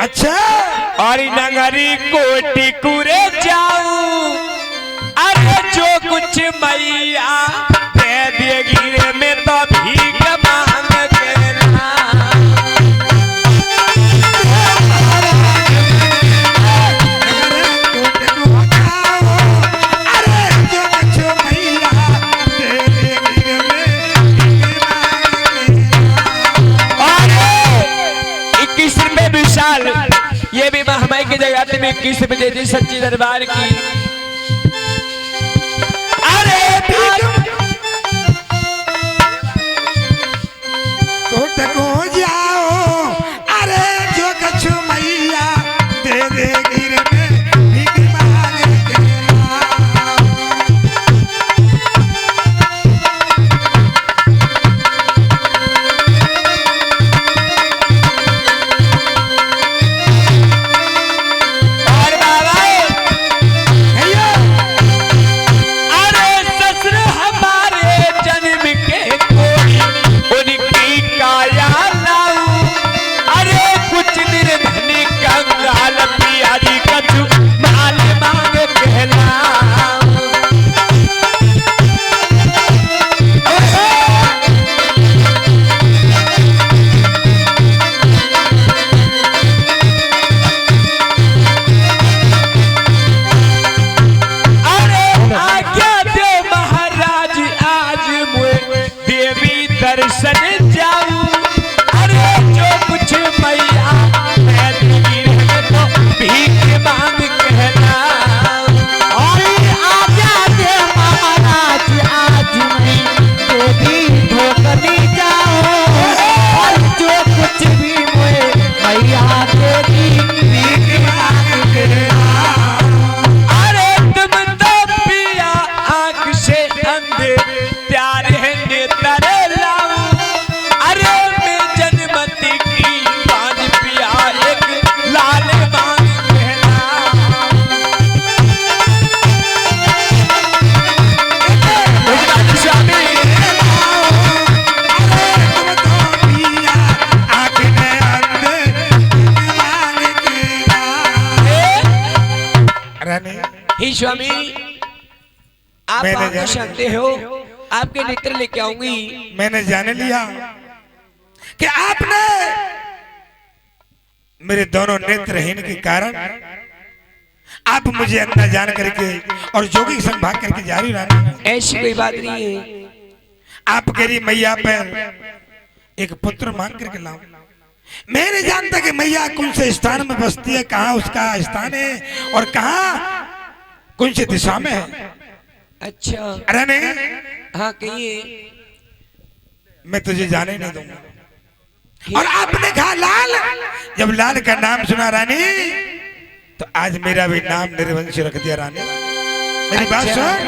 अच्छा और नगरी कोटि कुरे जाऊं, अरे जो कुछ मैया दे देगी रे मैं तो भीख मांग के ना। ये भी महामाई की जगह में 21 बजे थी सच्ची दरबार की। अरे को जाओ, अरे जो कछु मैया दे देगी रे मैं भीख मांग के ना। दर्शन जाऊं, अरे जो कुछ मैया मैं देगी रे तो भीख मांग कहना। और आज्ञा दे महाराज आज मैं देवी धोकनी जाओ, और जो कुछ भी मैया देगी भीख मांग कहना। अरे तुम तो पिया आंख से अंधे प्यार है नेत्र लाऊं, अरे मैं जन्मती की बाज पिया एक लाल मांग कहना। स्वामी ही स्वामी आप आंख सकते हो, आपके नेत्र लेके आऊंगी। मैंने जान लिया कि आपने मेरे दोनों नेत्रहीन के कारण आप मुझे अंधा जान करके और जोगी संग भाग करके जारी रानी। ऐसी कोई बात नहीं है। आप कह मैया पर एक पुत्र मांग करके लाओ। मैं नहीं जानता कि मैया कौन से स्थान में बसती है, कहाँ उसका स्थान है और कहाँ कौन सी दिशा में है। अच्छा अरे नहीं, हाँ कहिए। मैं तुझे जाने नहीं दूंगा। और आपने कहा लाल, जब लाल का नाम सुना रानी तो आज मेरा भी नाम निर्वंश रख दिया रानी। मेरी बात सुन,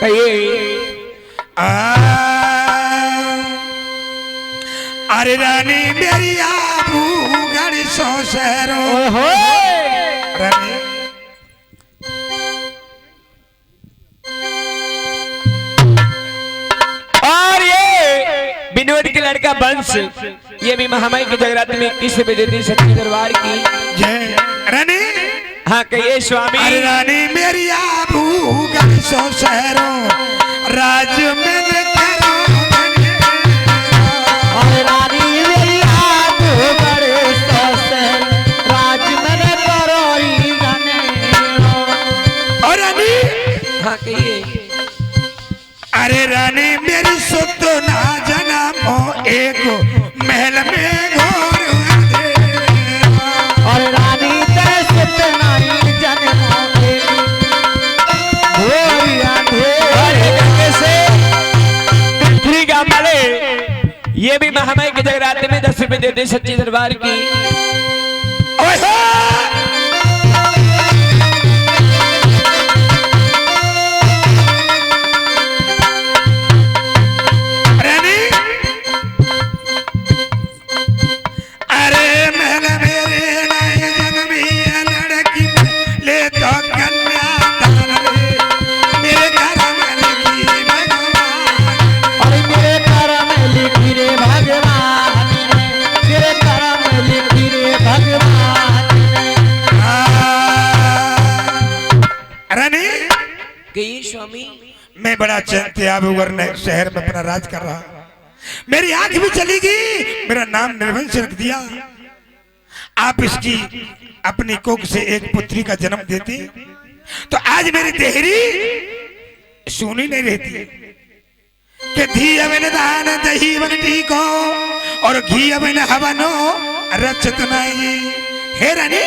कहिए। अरे रानी मेरी आबू गण सो शहरों रानी। और ये विनोद के लड़का वंश, ये भी महामाई की जगरात में 21 बजे थी सच्ची दरबार की। जय रानी। हाँ कहिए स्वामी। अरे रानी मेरी आबू गण सो शहरों राज में और रानी मेरी आबू गण सो शहर राज में करोरी जाने। और रानी, हाँ कहिए। अरे रानी मेरी सुत ना जन्मो एक महल में घोर और रानी तेरे सुत नहीं जन्मो एक घोर अंधेर से पृथ्वी का मले, ये भी महामाई के जगराते में 10 रुपए देते सच्ची दरबार की। स्वामी। मैं बड़ा चैन शहर में अपना राज कर रहा, मेरी आंख भी चलेगी, मेरा नाम निर्वंश रख दिया। आप इसकी अपनी कोख से एक पुत्री का जन्म देते तो आज मेरी देहरी सुनी नहीं रहती कि धी अवन दान दही वन टीको और घी अवन हवनो रचत नहीं। हे रानी,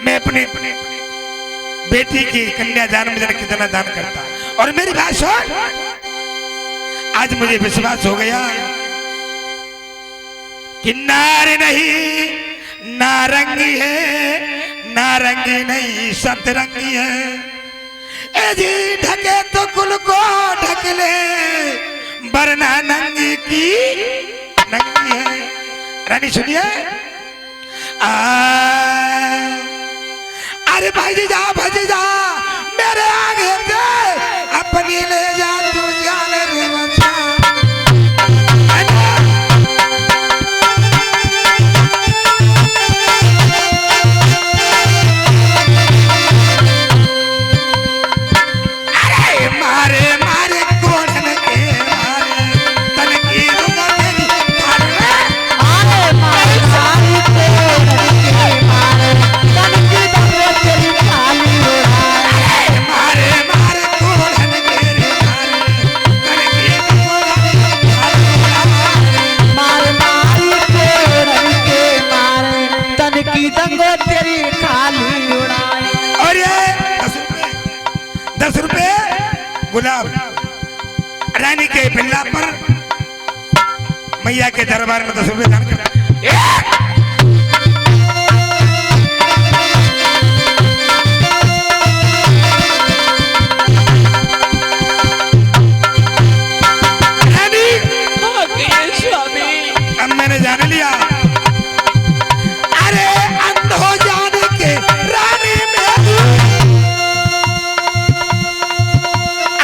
मैं अपने बेटी की कन्यादान में कितना दान करता, और मेरी बात सुन, आज मुझे विश्वास हो गया कि नार नहीं नारंगी है, नारंगी नहीं सतरंगी है। ए जी ढके तो कुल को ढक ले, वरना नंगी की नंगी है। रानी सुनिए, अरे भाई जा मेरे आगे से अपनी ले जा तू जान रे बच्चा। अरे मारे मारे कोढ़न के मारे तन की रुमन थारे, अरे मारे सारी तेरे मारे तन की दंगे तेरी खाली उड़ाए। मारे मारे कोढ़न के मारे तन की मार तन की दंगे तेरी खाली उड़ाए। और ये 10 रुपए गुलाब रानी के बिल्ला पर मैया के दरबार में 10 रुपए दान कर। रानी, स्वामी। अब मैंने जान लिया, अरे अंध हो जाने के रानी में,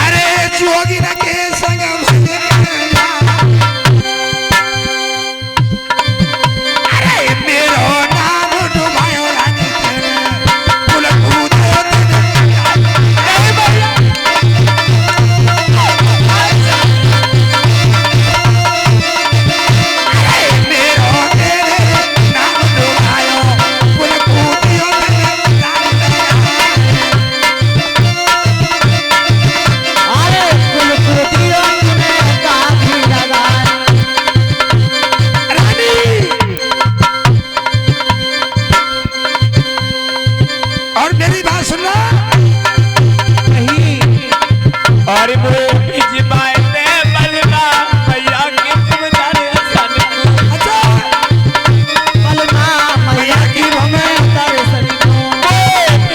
अरे जोगी न के संग अरे मेरो नाम डुबायो रानी तेरे कुल कूदे मेरो तेरे नाम डुबायो कुल कूदियो अरे कुल कुतियों ने काफी लगाए। रानी। और मेरी बात सुनना, नहीं और वो इजबाते बलवा भैया की तुम जाने सन को। अच्छा पलमा मैया की भमे दर्शन को।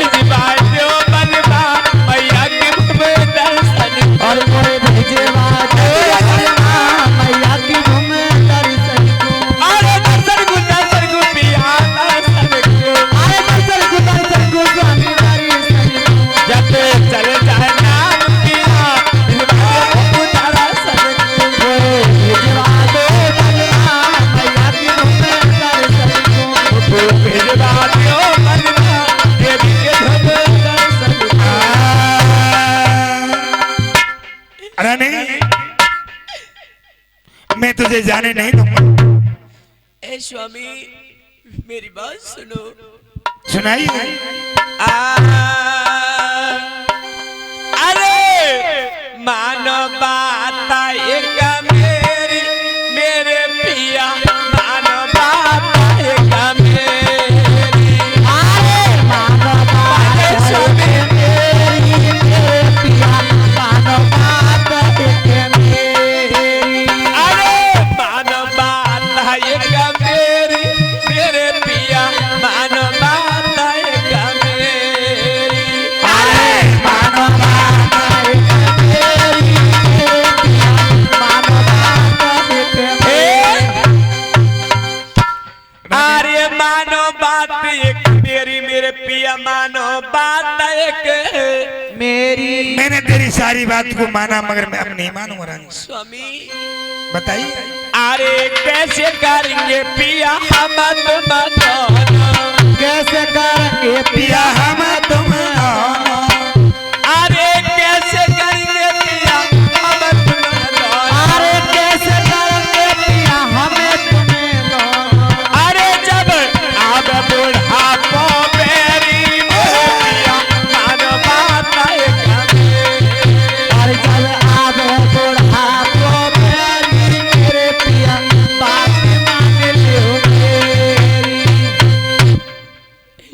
इजबाते बलवा भैया की तुम दर्शन को। और मोरे भेजे बात पलमा मैया की भमे दर्शन को। अरे दर्शन को पिया दर्शन को। अरे दर्शन को स्वामी दर्शन को। जब चले जाए नाम पिया इजबाते को दर्शन को। भेजे बात पलमा मैया की भमे दर्शन को। वो इजबाते बलवा देवी के धम दर्शन को। रानी, मैं तुझे जाने नहीं दूंगा। ए स्वामी, मेरी बात सुनो। सुनाई अरे मानो बात एक मेरी मेरे पिया, मानो बात एक मेरी। अरे मानो बात मेरी मेरे पिया मानो बात एक मेरी। अरे मानो बात एक मेरी मेरे पिया, मानो बात एक मेरी। अरे मानो बात एक मेरी मेरे पिया मानो बात एक मेरी। अरे मानो बात एक मेरी मेरे पिया, मानो बात एक मेरी। मैंने तेरी सारी बात को माना, मगर मैं अब नहीं मानूंगा। रानी स्वामी। बताइए, अरे कैसे करेंगे पिया हम तुम दोनों? कैसे करेंगे पिया हम तुम दोनों,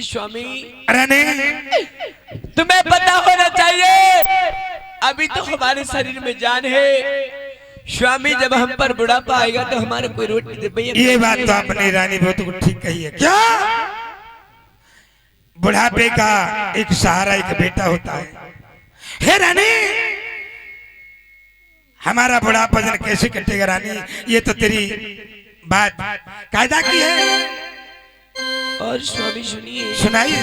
स्वामी रानी तुम्हें पता होना चाहिए अभी तो हमारे शरीर में जान है। स्वामी जब हम पर बुढ़ापा आएगा तो हमारे कोई रोटी दे भैया। ये बात तो आपने रानी बहुत को ठीक कही है। क्या बुढ़ापे का एक सहारा एक बेटा होता है। हे रानी हमारा बुढ़ापा जन कैसे कटेगा रानी, ये तो तेरी बात कायदा की है। और स्वामी सुनिए, सुनाइए।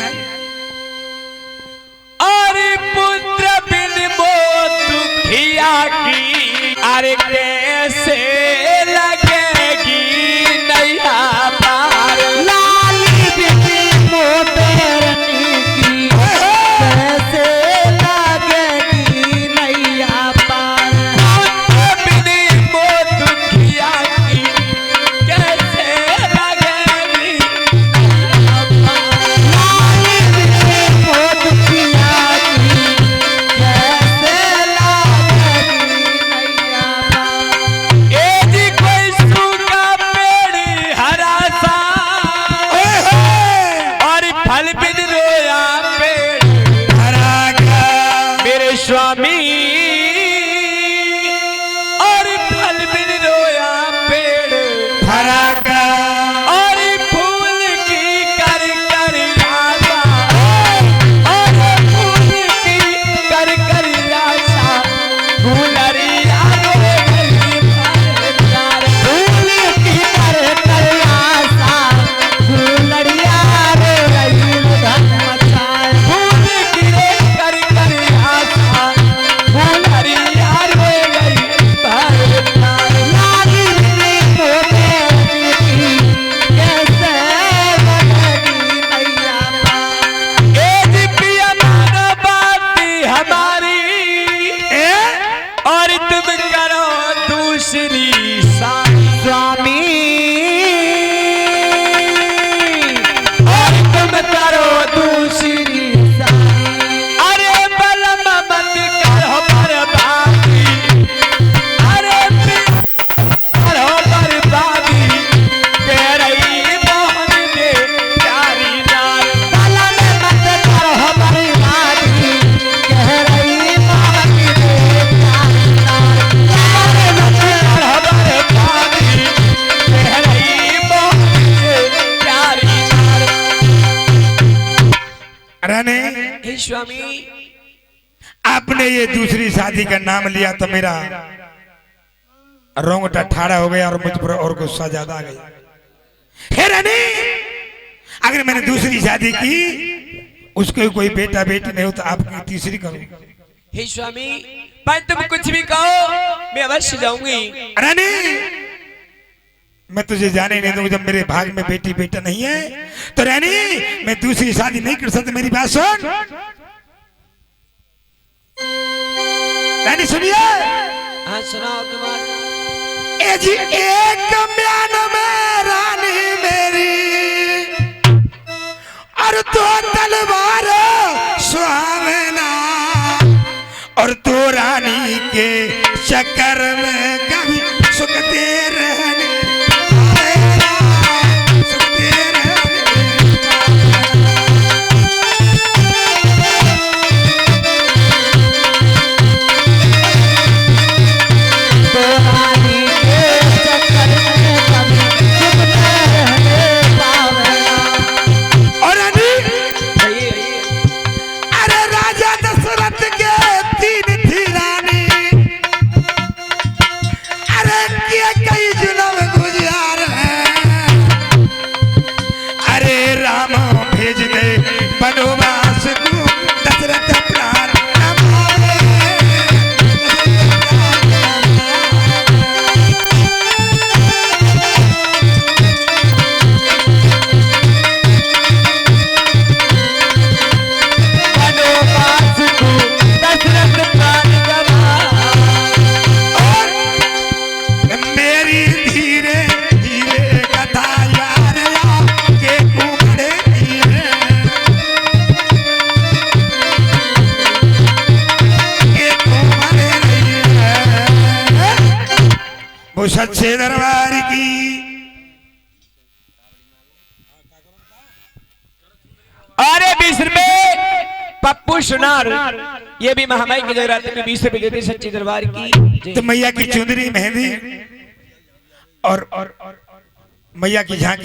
और पुत्र बिन मोह दुखिया की अरे कैसे लगेगी नैया पार। लाली बिन मोटरनी की कैसे लगेगी नैया पार। पुत्र बिन मोह दुखिया की कैसे लगेगी नैया पार। लाली बिन मोटकिया की कैसे लगेगी नैया पार। ए जी कोई सूखा पेड़ हरा सा और फल बिन रोया पेड़ हरा का मेरे स्वामी। और फल बिन रोया पेड़ हरा का और फूल की कर कर आशा। और फूल की कर कर आशा फूलरिया रोए गई प्यार। फूल की कर आशा फूलड़िया रे रही धन मचाए। फूल की कर कर आशा फूलरिया रोए गई प्यार। लाली बिन मोटरनी की कैसे लगेगी नैया पार। ए जी पिया मानो बाती हमारी और तुम करो दूसरी सारी। स्वामी और तुम करो दूसरी साई। अरे बलम मत करो बर्बादी। अरे करो बर्बादी तेरी मोहन में प्यारी नार। बालन मत करो बर्बादी कह रही मोहनी रे प्यारी नार। बालन मत करो बर्बादी तेरी मोहन में प्यारी नार। रानी हे स्वामी आपने ये दूसरी शादी का नाम लिया तो मेरा रोंगटा ठाड़ा हो गया और मुझ पर और गुस्सा ज्यादा आ गया। हे रानी अगर मैंने दूसरी शादी की उसको कोई बेटा बेटी नहीं हो तो आपकी तीसरी करूं। हे स्वामी पर तुम कुछ भी कहो मैं अवश्य जाऊंगी। रानी मैं तुझे जाने नहीं दूंगा। जब मेरे भाग में बेटी बेटा नहीं है तो रानी मैं दूसरी शादी नहीं कर सकता। मेरी बात सुन रानी, सुनिए। हाँ सुनाओ तुम्हारा। ए जी एक म्यान में रानी मेरी और दो तलवार सुहावना और दो रानी के चक्कर में कभी सुखते रहने पावेला, सुखते रहने तो रानी के चक्कर में कभी चुपते रहने पावेला। और रानी कहिए अरे राजा दशरथ के तीन थी रानी। अरे किए कई जुल्म गुजार है। अरे राम भेज दे वनवास को दशरथ प्राण न मारे। वनवास को दशरथ प्राण गवा। और मेरी धीरे धीरे कथा यार के कुमड़े धीरे के कुमड़े धीरे। वो सच्चे दरबार की अरे 20 रुपए पप्पू सुनार, ये भी महामाई की जगराते में 20 रुपए देते सच्ची दरबार की। तो मैया की चुंदरी मेहंदी और मैया की झांकी